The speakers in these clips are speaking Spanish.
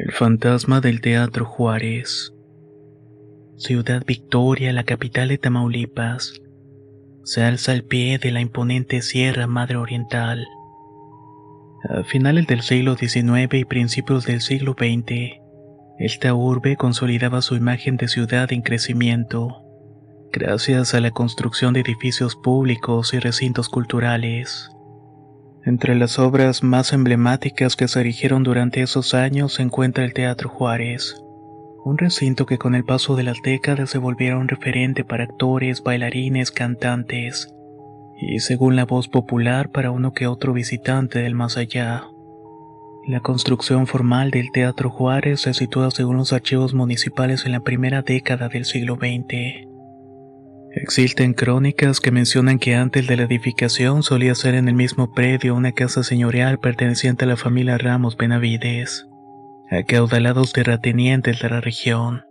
El fantasma del Teatro Juárez. Ciudad Victoria, la capital de Tamaulipas, se alza al pie de la imponente Sierra Madre Oriental. A finales del siglo XIX y principios del siglo XX, esta urbe consolidaba su imagen de ciudad en crecimiento, gracias a la construcción de edificios públicos y recintos culturales. Entre las obras más emblemáticas que se erigieron durante esos años se encuentra el Teatro Juárez, un recinto que con el paso de las décadas se volviera un referente para actores, bailarines, cantantes, y según la voz popular para uno que otro visitante del más allá. La construcción formal del Teatro Juárez se sitúa según los archivos municipales en la primera década del siglo XX. Existen crónicas que mencionan que antes de la edificación solía ser en el mismo predio una casa señorial perteneciente a la familia Ramos Benavides, acaudalados terratenientes de la región.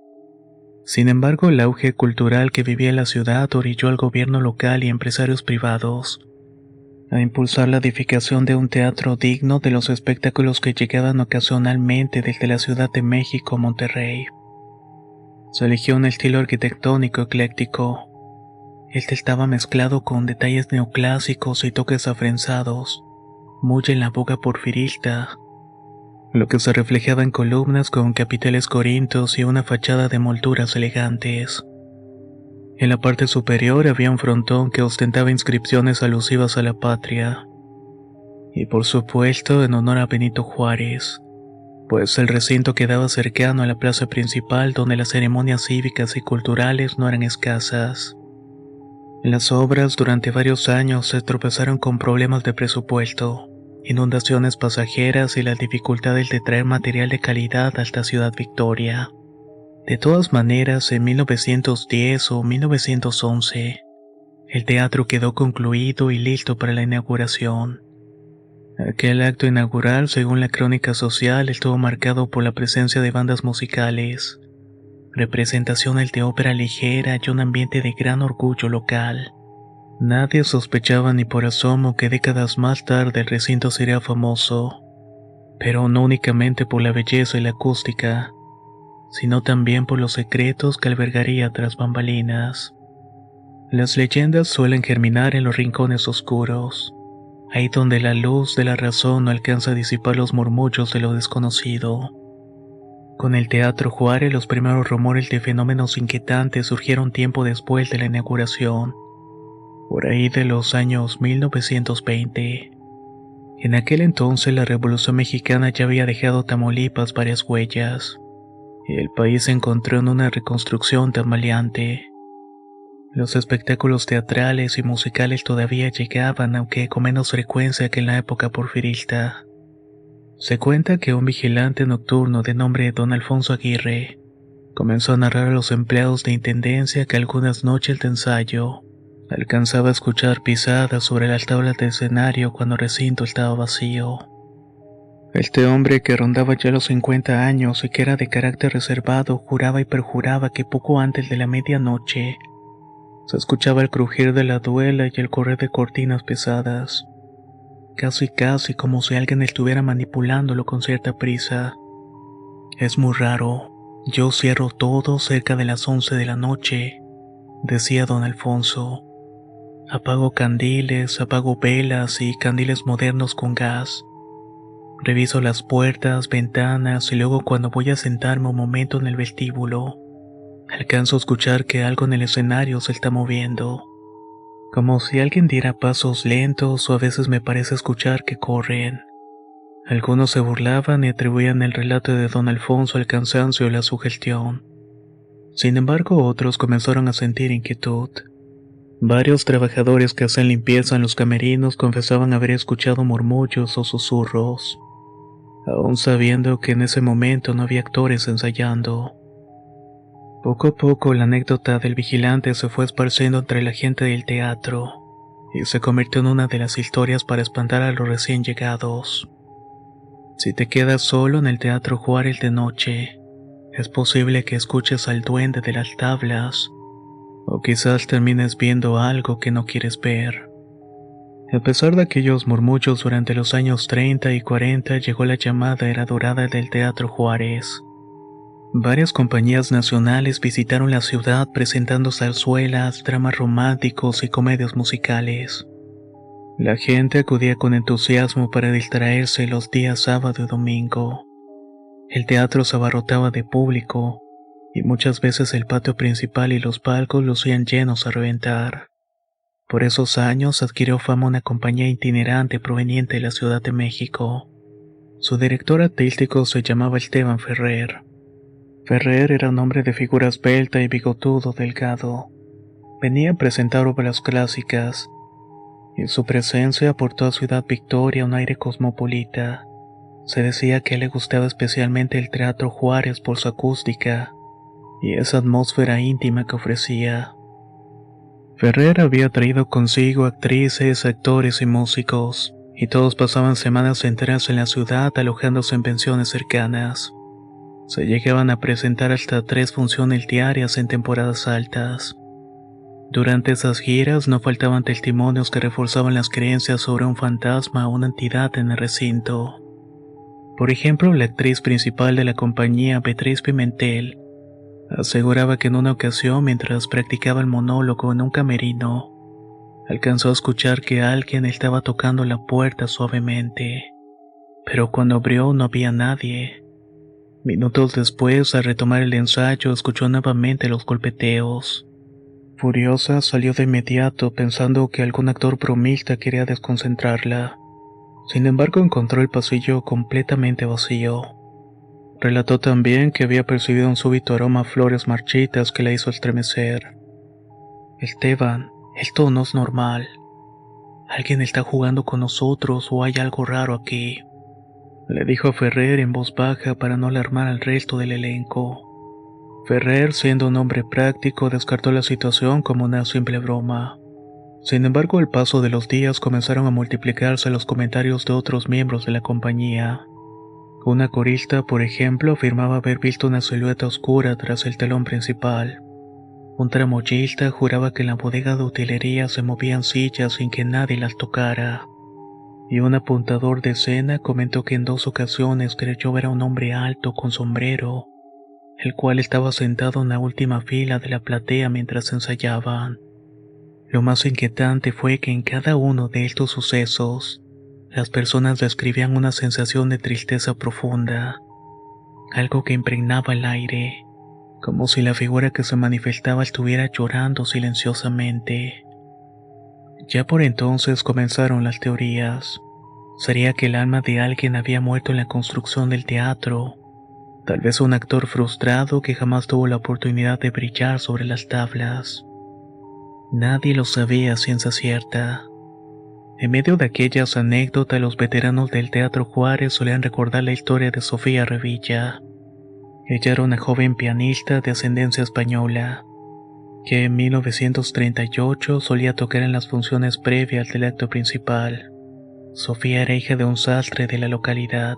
Sin embargo, el auge cultural que vivía la ciudad orilló al gobierno local y empresarios privados a impulsar la edificación de un teatro digno de los espectáculos que llegaban ocasionalmente desde la Ciudad de México a Monterrey. Se eligió un estilo arquitectónico ecléctico. Este estaba mezclado con detalles neoclásicos y toques afrenzados, muy en la boga porfirista, lo que se reflejaba en columnas con capiteles corintios y una fachada de molduras elegantes. En la parte superior había un frontón que ostentaba inscripciones alusivas a la patria, y por supuesto en honor a Benito Juárez, pues el recinto quedaba cercano a la plaza principal donde las ceremonias cívicas y culturales no eran escasas. Las obras durante varios años se tropezaron con problemas de presupuesto, inundaciones pasajeras y las dificultades de traer material de calidad hasta Ciudad Victoria. De todas maneras, en 1910 o 1911, el teatro quedó concluido y listo para la inauguración. Aquel acto inaugural, según la crónica social, estuvo marcado por la presencia de bandas musicales, representaciones de ópera ligera y un ambiente de gran orgullo local. Nadie sospechaba ni por asomo que décadas más tarde el recinto sería famoso, pero no únicamente por la belleza y la acústica, sino también por los secretos que albergaría tras bambalinas. Las leyendas suelen germinar en los rincones oscuros, ahí donde la luz de la razón no alcanza a disipar los murmullos de lo desconocido. Con el Teatro Juárez, los primeros rumores de fenómenos inquietantes surgieron tiempo después de la inauguración, por ahí de los años 1920. En aquel entonces la Revolución Mexicana ya había dejado a Tamaulipas varias huellas, y el país se encontró en una reconstrucción tambaleante. Los espectáculos teatrales y musicales todavía llegaban, aunque con menos frecuencia que en la época porfirista. Se cuenta que un vigilante nocturno de nombre Don Alfonso Aguirre comenzó a narrar a los empleados de intendencia que algunas noches de ensayo alcanzaba a escuchar pisadas sobre las tablas de escenario cuando el recinto estaba vacío. Este hombre, que rondaba ya los 50 años y que era de carácter reservado, juraba y perjuraba que poco antes de la medianoche se escuchaba el crujir de la duela y el correr de cortinas pesadas, casi como si alguien estuviera manipulándolo con cierta prisa. Es muy raro, yo cierro todo cerca de las 11 de la noche, decía don Alfonso. Apago candiles, apago velas y candiles modernos con gas. Reviso las puertas, ventanas y luego cuando voy a sentarme un momento en el vestíbulo, alcanzo a escuchar que algo en el escenario se está moviendo, como si alguien diera pasos lentos, o a veces me parece escuchar que corren. Algunos se burlaban y atribuían el relato de don Alfonso al cansancio y la sugestión. Sin embargo, otros comenzaron a sentir inquietud. Varios trabajadores que hacen limpieza en los camerinos confesaban haber escuchado murmullos o susurros, aún sabiendo que en ese momento no había actores ensayando. Poco a poco la anécdota del vigilante se fue esparciendo entre la gente del teatro y se convirtió en una de las historias para espantar a los recién llegados. Si te quedas solo en el Teatro Juárez de noche, es posible que escuches al duende de las tablas, o quizás termines viendo algo que no quieres ver. A pesar de aquellos murmullos durante los años 30 y 40 llegó la llamada era dorada del Teatro Juárez. Varias compañías nacionales visitaron la ciudad presentando zarzuelas, dramas románticos y comedias musicales. La gente acudía con entusiasmo para distraerse los días sábado y domingo. El teatro se abarrotaba de público, y muchas veces el patio principal y los palcos lucían llenos a reventar. Por esos años adquirió fama una compañía itinerante proveniente de la Ciudad de México. Su director artístico se llamaba Esteban Ferrer. Ferrer era un hombre de figura esbelta y bigotudo delgado. Venía a presentar obras clásicas, y su presencia aportó a Ciudad Victoria un aire cosmopolita. Se decía que a él le gustaba especialmente el Teatro Juárez por su acústica y esa atmósfera íntima que ofrecía. Ferrer había traído consigo actrices, actores y músicos, y todos pasaban semanas enteras en la ciudad alojándose en pensiones cercanas. Se llegaban a presentar hasta 3 funciones diarias en temporadas altas. Durante esas giras no faltaban testimonios que reforzaban las creencias sobre un fantasma o una entidad en el recinto. Por ejemplo, la actriz principal de la compañía, Beatriz Pimentel, aseguraba que en una ocasión, mientras practicaba el monólogo en un camerino, alcanzó a escuchar que alguien estaba tocando la puerta suavemente, pero cuando abrió no había nadie. Minutos después, al retomar el ensayo, escuchó nuevamente los golpeteos. Furiosa, salió de inmediato pensando que algún actor bromista quería desconcentrarla. Sin embargo, encontró el pasillo completamente vacío. Relató también que había percibido un súbito aroma a flores marchitas que la hizo estremecer. Esteban, esto no es normal. Alguien está jugando con nosotros o hay algo raro aquí, le dijo a Ferrer en voz baja para no alarmar al resto del elenco. Ferrer, siendo un hombre práctico, descartó la situación como una simple broma. Sin embargo, al paso de los días comenzaron a multiplicarse los comentarios de otros miembros de la compañía. Una corista, por ejemplo, afirmaba haber visto una silueta oscura tras el telón principal. Un tramoyista juraba que en la bodega de utilería se movían sillas sin que nadie las tocara. Y un apuntador de escena comentó que en 2 ocasiones creyó ver a un hombre alto con sombrero, el cual estaba sentado en la última fila de la platea mientras ensayaban. Lo más inquietante fue que en cada uno de estos sucesos, las personas describían una sensación de tristeza profunda, algo que impregnaba el aire, como si la figura que se manifestaba estuviera llorando silenciosamente. Ya por entonces comenzaron las teorías. ¿Sería que el alma de alguien había muerto en la construcción del teatro? Tal vez un actor frustrado que jamás tuvo la oportunidad de brillar sobre las tablas. Nadie lo sabía a ciencia cierta. En medio de aquellas anécdotas, los veteranos del Teatro Juárez solían recordar la historia de Sofía Revilla. Ella era una joven pianista de ascendencia española, que en 1938 solía tocar en las funciones previas del acto principal. Sofía era hija de un sastre de la localidad.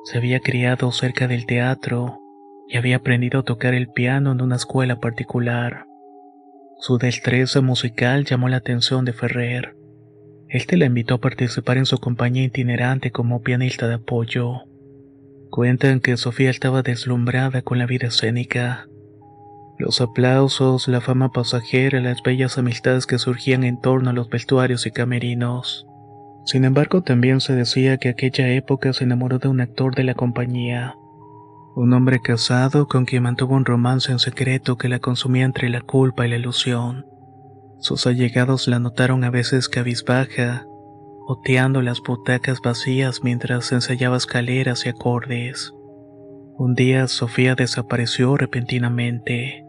Se había criado cerca del teatro y había aprendido a tocar el piano en una escuela particular. Su destreza musical llamó la atención de Ferrer. Este la invitó a participar en su compañía itinerante como pianista de apoyo. Cuentan que Sofía estaba deslumbrada con la vida escénica. Los aplausos, la fama pasajera, las bellas amistades que surgían en torno a los vestuarios y camerinos. Sin embargo, también se decía que aquella época se enamoró de un actor de la compañía, un hombre casado con quien mantuvo un romance en secreto que la consumía entre la culpa y la ilusión. Sus allegados la notaron a veces cabizbaja, oteando las butacas vacías mientras ensayaba escaleras y acordes. Un día Sofía desapareció repentinamente.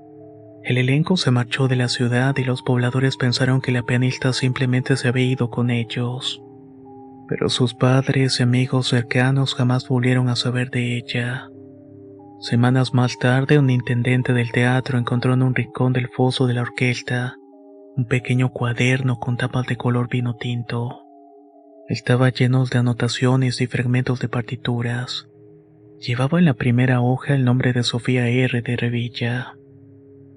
El elenco se marchó de la ciudad y los pobladores pensaron que la pianista simplemente se había ido con ellos. Pero sus padres y amigos cercanos jamás volvieron a saber de ella. Semanas más tarde, un intendente del teatro encontró en un rincón del foso de la orquesta un pequeño cuaderno con tapas de color vino tinto. Estaba lleno de anotaciones y fragmentos de partituras. Llevaba en la primera hoja el nombre de Sofía R. de Revilla.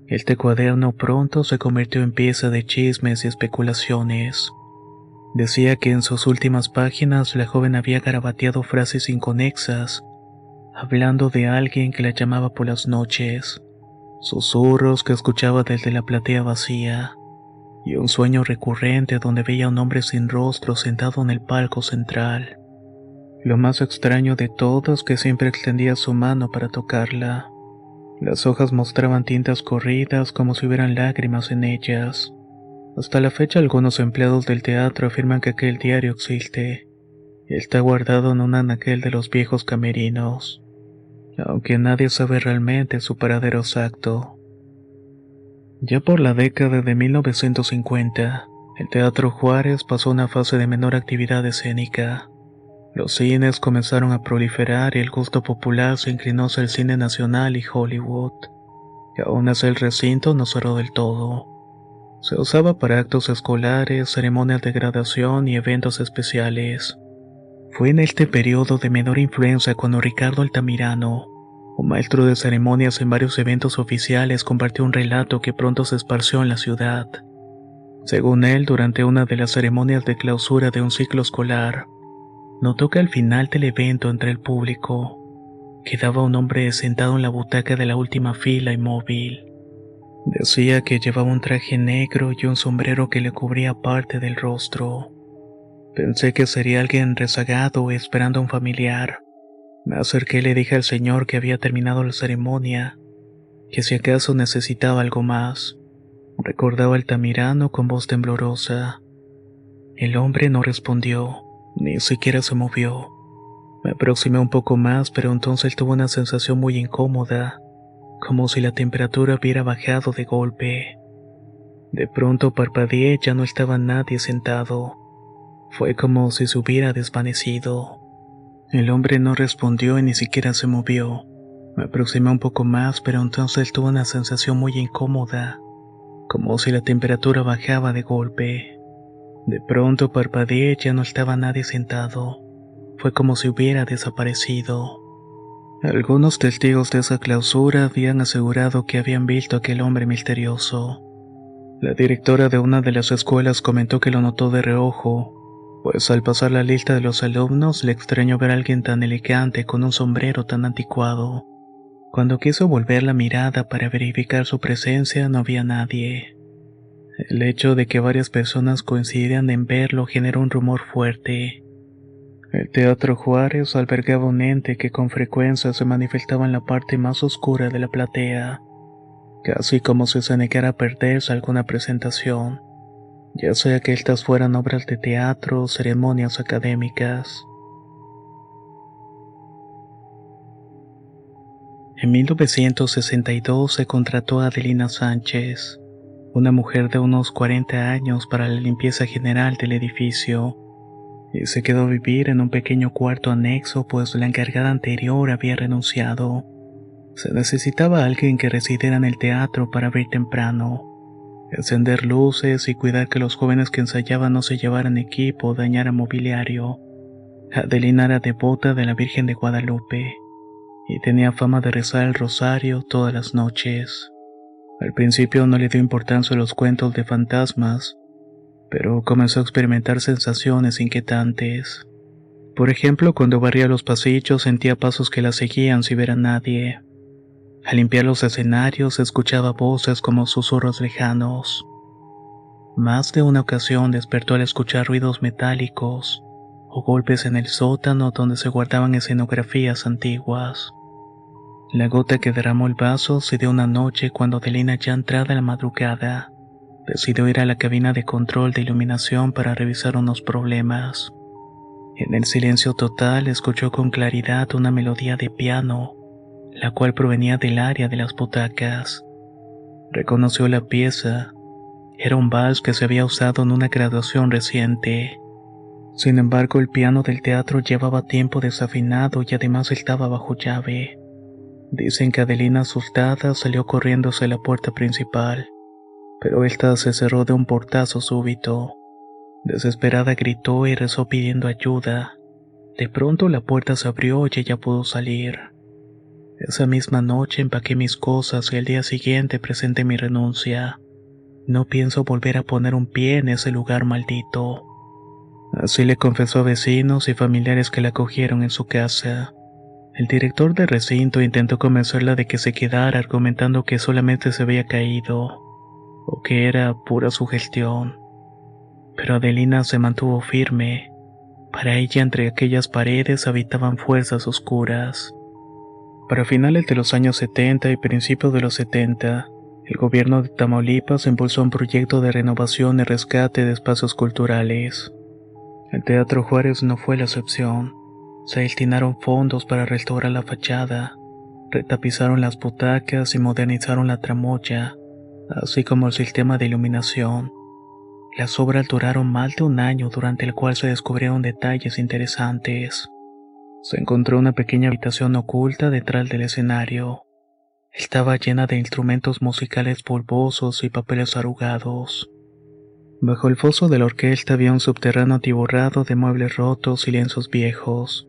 Este cuaderno pronto se convirtió en pieza de chismes y especulaciones. Decía que en sus últimas páginas la joven había garabateado frases inconexas, hablando de alguien que la llamaba por las noches, susurros que escuchaba desde la platea vacía, y un sueño recurrente donde veía a un hombre sin rostro sentado en el palco central. Lo más extraño de todo es que siempre extendía su mano para tocarla. Las hojas mostraban tintas corridas como si hubieran lágrimas en ellas. Hasta la fecha algunos empleados del teatro afirman que aquel diario existe. Está guardado en un anaquel de los viejos camerinos, aunque nadie sabe realmente su paradero exacto. Ya por la década de 1950, el Teatro Juárez pasó una fase de menor actividad escénica. Los cines comenzaron a proliferar y el gusto popular se inclinó hacia el cine nacional y Hollywood. Y aún así el recinto no cerró del todo. Se usaba para actos escolares, ceremonias de graduación y eventos especiales. Fue en este periodo de menor influencia cuando Ricardo Altamirano, un maestro de ceremonias en varios eventos oficiales, compartió un relato que pronto se esparció en la ciudad. Según él, durante una de las ceremonias de clausura de un ciclo escolar, notó que al final del evento, entre el público, quedaba un hombre sentado en la butaca de la última fila inmóvil. Decía que llevaba un traje negro y un sombrero que le cubría parte del rostro. Pensé que sería alguien rezagado esperando a un familiar. Me acerqué y le dije al señor que había terminado la ceremonia, que si acaso necesitaba algo más. Recordaba Altamirano con voz temblorosa. El hombre no respondió, ni siquiera se movió. Me aproximé un poco más, pero entonces tuve una sensación muy incómoda, como si la temperatura hubiera bajado de golpe. De pronto parpadeé y ya no estaba nadie sentado. Fue como si se hubiera desvanecido. El hombre no respondió y ni siquiera se movió. Me aproximé un poco más, pero entonces tuve una sensación muy incómoda, como si la temperatura bajaba de golpe. De pronto parpadeé y ya no estaba nadie sentado. Fue como si hubiera desaparecido. Algunos testigos de esa clausura habían asegurado que habían visto a aquel hombre misterioso. La directora de una de las escuelas comentó que lo notó de reojo, pues al pasar la lista de los alumnos le extrañó ver a alguien tan elegante con un sombrero tan anticuado. Cuando quiso volver la mirada para verificar su presencia, no había nadie. El hecho de que varias personas coincidieran en verlo generó un rumor fuerte. El Teatro Juárez albergaba un ente que con frecuencia se manifestaba en la parte más oscura de la platea, casi como si se negara a perderse alguna presentación, ya sea que estas fueran obras de teatro o ceremonias académicas. En 1962 se contrató a Adelina Sánchez, una mujer de unos 40 años, para la limpieza general del edificio, y se quedó a vivir en un pequeño cuarto anexo, pues la encargada anterior había renunciado. Se necesitaba alguien que residiera en el teatro para abrir temprano, encender luces y cuidar que los jóvenes que ensayaban no se llevaran equipo o dañaran mobiliario. Adelina era devota de la Virgen de Guadalupe y tenía fama de rezar el rosario todas las noches. Al principio no le dio importancia a los cuentos de fantasmas, pero comenzó a experimentar sensaciones inquietantes. Por ejemplo, cuando barría los pasillos sentía pasos que la seguían sin ver a nadie. Al limpiar los escenarios escuchaba voces como susurros lejanos. Más de una ocasión despertó al escuchar ruidos metálicos o golpes en el sótano donde se guardaban escenografías antiguas. La gota que derramó el vaso se dio una noche cuando Adelina, ya entrada la madrugada, decidió ir a la cabina de control de iluminación para revisar unos problemas. En el silencio total escuchó con claridad una melodía de piano, la cual provenía del área de las butacas. Reconoció la pieza. Era un vals que se había usado en una graduación reciente. Sin embargo, el piano del teatro llevaba tiempo desafinado y además estaba bajo llave. Dicen que Adelina, asustada, salió corriendo hacia la puerta principal, pero esta se cerró de un portazo súbito. Desesperada gritó y rezó pidiendo ayuda. De pronto la puerta se abrió y ella pudo salir. Esa misma noche empaqué mis cosas y al día siguiente presenté mi renuncia. No pienso volver a poner un pie en ese lugar maldito. Así le confesó a vecinos y familiares que la acogieron en su casa. El director del recinto intentó convencerla de que se quedara, argumentando que solamente se había caído, o que era pura sugestión. Pero Adelina se mantuvo firme. Para ella, entre aquellas paredes habitaban fuerzas oscuras. Para finales de los años 70 y principios de los 70, el gobierno de Tamaulipas impulsó un proyecto de renovación y rescate de espacios culturales. El Teatro Juárez no fue la excepción. Se destinaron fondos para restaurar la fachada, retapizaron las butacas y modernizaron la tramoya, así como el sistema de iluminación. Las obras duraron más de un año, durante el cual se descubrieron detalles interesantes. Se encontró una pequeña habitación oculta detrás del escenario. Estaba llena de instrumentos musicales bulbosos y papeles arrugados. Bajo el foso de la orquesta había un subterráneo atiborrado de muebles rotos y lienzos viejos,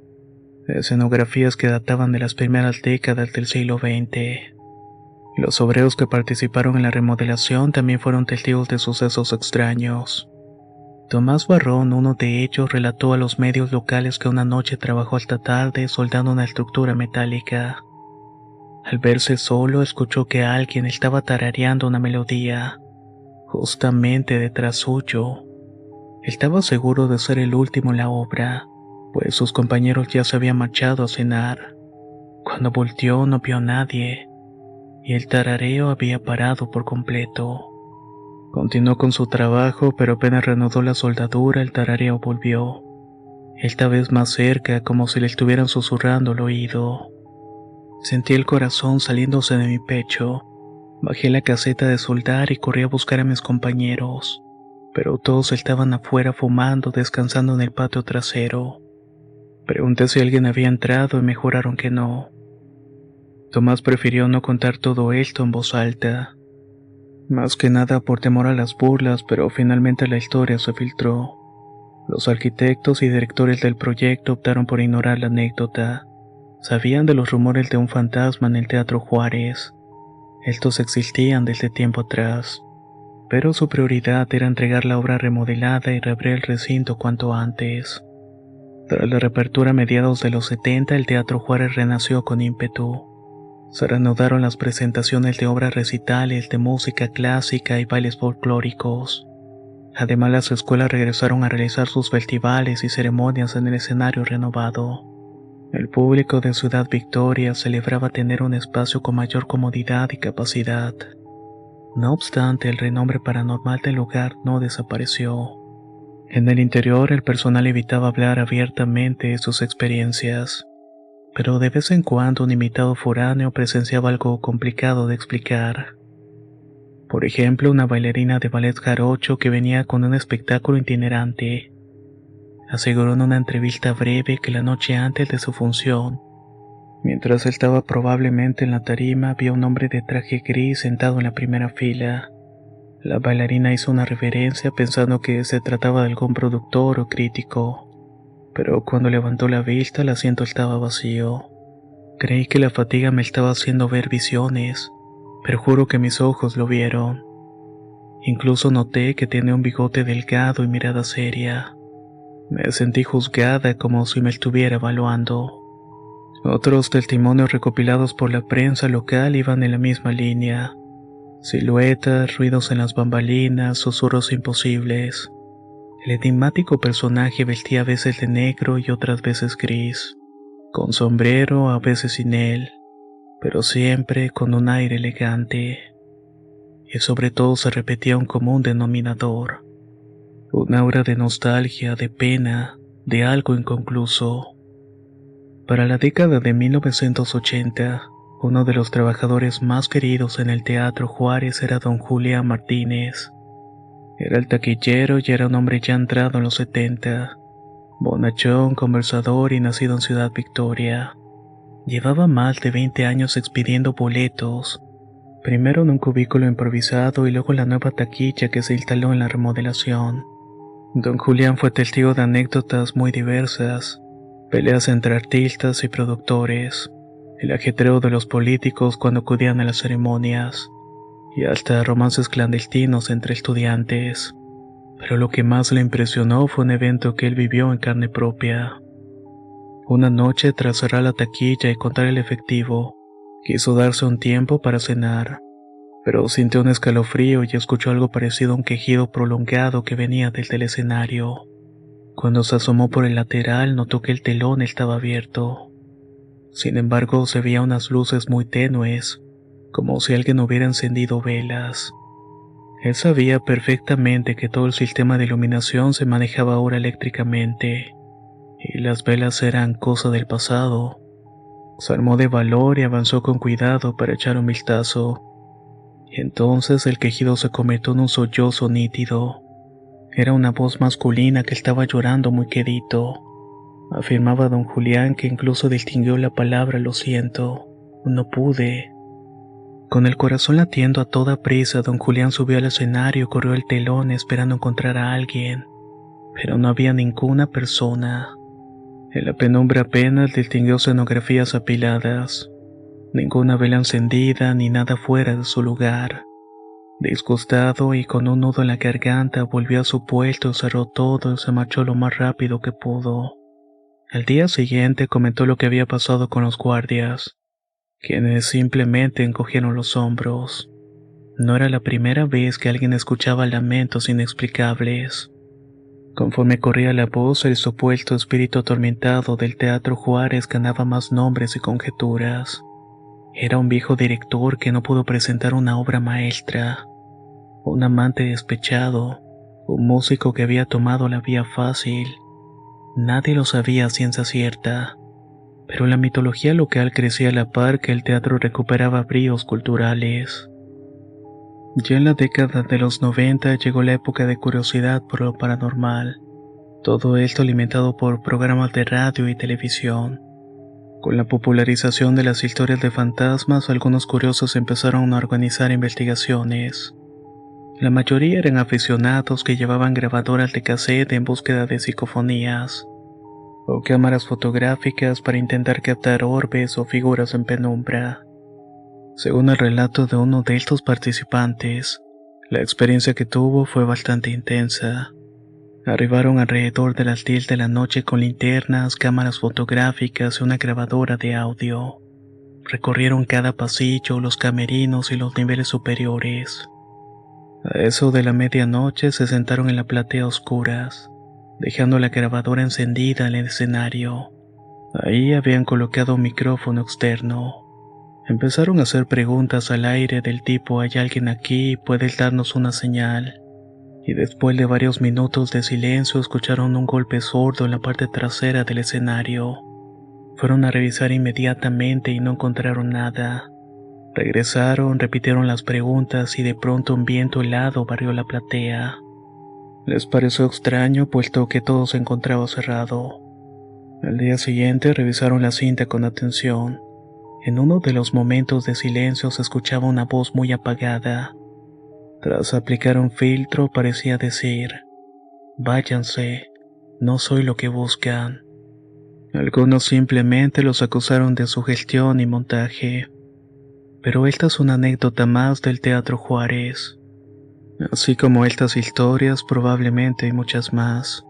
escenografías que databan de las primeras décadas del siglo XX. Los obreros que participaron en la remodelación también fueron testigos de sucesos extraños. Tomás Barrón, uno de ellos, relató a los medios locales que una noche trabajó hasta tarde soldando una estructura metálica. Al verse solo, escuchó que alguien estaba tarareando una melodía, justamente detrás suyo. Estaba seguro de ser el último en la obra, pues sus compañeros ya se habían marchado a cenar. Cuando volteó no vio a nadie, y el tarareo había parado por completo. Continuó con su trabajo, pero apenas reanudó la soldadura, el tarareo volvió. Esta vez más cerca, como si le estuvieran susurrando al oído. Sentí el corazón saliéndose de mi pecho. Bajé la caseta de soldar y corrí a buscar a mis compañeros, pero todos estaban afuera fumando, descansando en el patio trasero. Pregunté si alguien había entrado y me juraron que no. Tomás prefirió no contar todo esto en voz alta, más que nada por temor a las burlas, pero finalmente la historia se filtró. Los arquitectos y directores del proyecto optaron por ignorar la anécdota. Sabían de los rumores de un fantasma en el Teatro Juárez. Estos existían desde tiempo atrás, pero su prioridad era entregar la obra remodelada y reabrir el recinto cuanto antes. Tras la reapertura a mediados de los 70, el Teatro Juárez renació con ímpetu. Se reanudaron las presentaciones de obras recitales de música clásica y bailes folclóricos. Además, las escuelas regresaron a realizar sus festivales y ceremonias en el escenario renovado. El público de Ciudad Victoria celebraba tener un espacio con mayor comodidad y capacidad. No obstante, el renombre paranormal del lugar no desapareció. En el interior, el personal evitaba hablar abiertamente de sus experiencias, pero de vez en cuando un invitado foráneo presenciaba algo complicado de explicar. Por ejemplo, una bailarina de ballet jarocho que venía con un espectáculo itinerante aseguró en una entrevista breve que la noche antes de su función, mientras estaba probablemente en la tarima, vio a un hombre de traje gris sentado en la primera fila. La bailarina hizo una reverencia pensando que se trataba de algún productor o crítico, pero cuando levantó la vista el asiento estaba vacío. Creí que la fatiga me estaba haciendo ver visiones, pero juro que mis ojos lo vieron. Incluso noté que tenía un bigote delgado y mirada seria. Me sentí juzgada, como si me estuviera evaluando. Otros testimonios recopilados por la prensa local iban en la misma línea. Siluetas, ruidos en las bambalinas, susurros imposibles. El enigmático personaje vestía a veces de negro y otras veces gris, con sombrero, a veces sin él, pero siempre con un aire elegante. Y sobre todo se repetía un común denominador. Un aura de nostalgia, de pena, de algo inconcluso. Para la década de 1980, uno de los trabajadores más queridos en el Teatro Juárez era don Julián Martínez. Era el taquillero y era un hombre ya entrado en los 70, bonachón, conversador y nacido en Ciudad Victoria. Llevaba más de 20 años expidiendo boletos, primero en un cubículo improvisado y luego en la nueva taquilla que se instaló en la remodelación. Don Julián fue testigo de anécdotas muy diversas, peleas entre artistas y productores, el ajetreo de los políticos cuando acudían a las ceremonias, y hasta romances clandestinos entre estudiantes. Pero lo que más le impresionó fue un evento que él vivió en carne propia. Una noche, tras cerrar la taquilla y contar el efectivo, quiso darse un tiempo para cenar, pero sintió un escalofrío y escuchó algo parecido a un quejido prolongado que venía desde el escenario. Cuando se asomó por el lateral, notó que el telón estaba abierto. Sin embargo, se veían unas luces muy tenues, como si alguien hubiera encendido velas. Él sabía perfectamente que todo el sistema de iluminación se manejaba ahora eléctricamente, y las velas eran cosa del pasado. Se armó de valor y avanzó con cuidado para echar un vistazo. Entonces el quejido se convirtió en un sollozo nítido. Era una voz masculina que estaba llorando muy quedito. Afirmaba don Julián que incluso distinguió la palabra lo siento, no pude. Con el corazón latiendo a toda prisa, don Julián subió al escenario y corrió el telón esperando encontrar a alguien, pero no había ninguna persona. En la penumbra apenas distinguió escenografías apiladas, ninguna vela encendida ni nada fuera de su lugar. Disgustado y con un nudo en la garganta, volvió a su puesto, cerró todo y se marchó lo más rápido que pudo. Al día siguiente comentó lo que había pasado con los guardias, quienes simplemente encogieron los hombros. No era la primera vez que alguien escuchaba lamentos inexplicables. Conforme corría la voz, el supuesto espíritu atormentado del Teatro Juárez ganaba más nombres y conjeturas. Era un viejo director que no pudo presentar una obra maestra, un amante despechado, un músico que había tomado la vía fácil. Nadie lo sabía a ciencia cierta, pero la mitología local crecía a la par que el teatro recuperaba bríos culturales. Ya en la década de los 90 llegó la época de curiosidad por lo paranormal, todo esto alimentado por programas de radio y televisión. Con la popularización de las historias de fantasmas, algunos curiosos empezaron a organizar investigaciones. La mayoría eran aficionados que llevaban grabadoras de cassette en búsqueda de psicofonías, o cámaras fotográficas para intentar captar orbes o figuras en penumbra. Según el relato de uno de estos participantes, la experiencia que tuvo fue bastante intensa. Arribaron alrededor de las 10 de la noche con linternas, cámaras fotográficas y una grabadora de audio. Recorrieron cada pasillo, los camerinos y los niveles superiores. A eso de la medianoche se sentaron en la platea a oscuras, dejando la grabadora encendida en el escenario. Ahí habían colocado un micrófono externo. Empezaron a hacer preguntas al aire del tipo «¿Hay alguien aquí? ¿Puedes darnos una señal?». Y después de varios minutos de silencio escucharon un golpe sordo en la parte trasera del escenario. Fueron a revisar inmediatamente y no encontraron nada. Regresaron, repitieron las preguntas y de pronto un viento helado barrió la platea. Les pareció extraño puesto que todo se encontraba cerrado. Al día siguiente revisaron la cinta con atención. En uno de los momentos de silencio se escuchaba una voz muy apagada. Tras aplicar un filtro parecía decir: «Váyanse, no soy lo que buscan». Algunos simplemente los acusaron de sugestión y montaje. Pero esta es una anécdota más del Teatro Juárez. Así como estas historias, probablemente hay muchas más.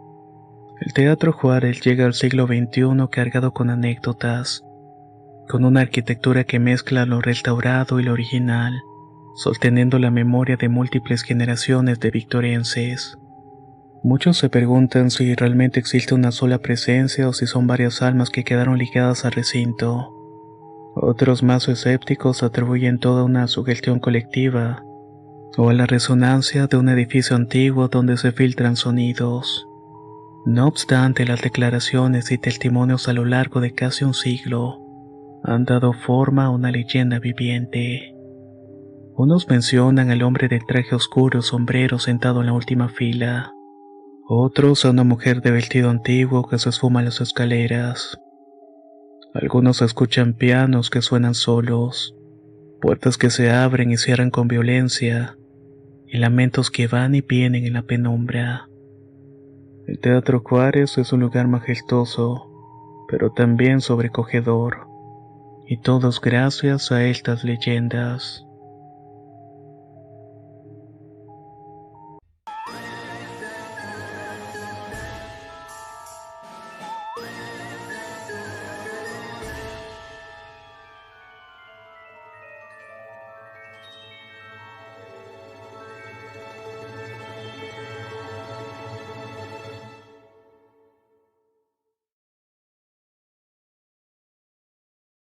El Teatro Juárez llega al siglo XXI cargado con anécdotas, con una arquitectura que mezcla lo restaurado y lo original, sosteniendo la memoria de múltiples generaciones de victorenses. Muchos se preguntan si realmente existe una sola presencia o si son varias almas que quedaron ligadas al recinto. Otros más escépticos atribuyen toda una sugestión colectiva o a la resonancia de un edificio antiguo donde se filtran sonidos. No obstante, las declaraciones y testimonios a lo largo de casi un siglo han dado forma a una leyenda viviente. Unos mencionan al hombre de traje oscuro y sombrero sentado en la última fila. Otros a una mujer de vestido antiguo que se esfuma en las escaleras. Algunos escuchan pianos que suenan solos, puertas que se abren y cierran con violencia, y lamentos que van y vienen en la penumbra. El Teatro Juárez es un lugar majestuoso, pero también sobrecogedor, y todo es gracias a estas leyendas.